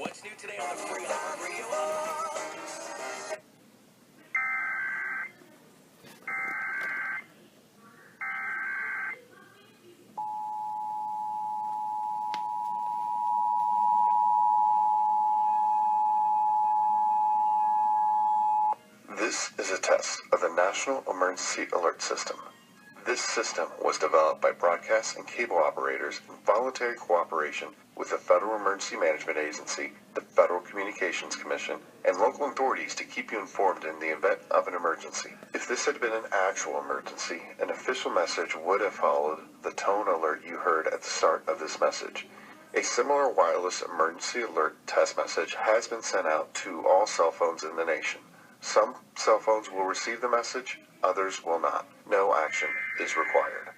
What's new today on the Free Radio? This is a test of the National Emergency Alert System. This system was developed by broadcast and cable operators in voluntary cooperation with the Federal Emergency Management Agency, the Federal Communications Commission, and local authorities to keep you informed in the event of an emergency. If this had been an actual emergency, an official message would have followed the tone alert you heard at the start of this message. A similar wireless emergency alert test message has been sent out to all cell phones in the nation. Some cell phones will receive the message, others will not. No action is required.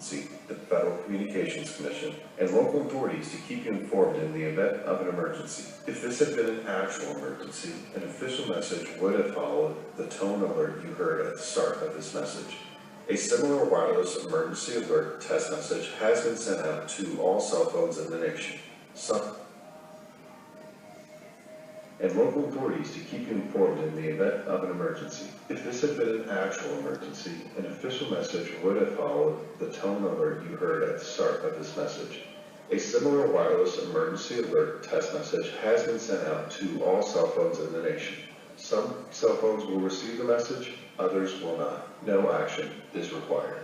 See the Federal Communications Commission and local authorities to keep you informed in the event of an emergency. If this had been an actual emergency, an official message would have followed the tone alert you heard at the start of this message. A similar wireless emergency alert test message has been sent out to all cell phones in the nation. And local authorities to keep you informed in the event of an emergency. If this had been an actual emergency, an official message would have followed the tone alert you heard at the start of this message. A similar wireless emergency alert test message has been sent out to all cell phones in the nation. Some cell phones will receive the message, others will not. No action is required.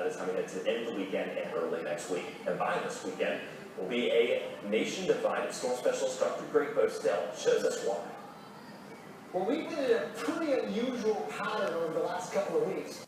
This time we head to the end of the weekend and early next week. And by this weekend will be a nation-divided storm specialist. Dr. Greg Bostell shows us why. Well, we've been in a pretty unusual pattern over the last couple of weeks.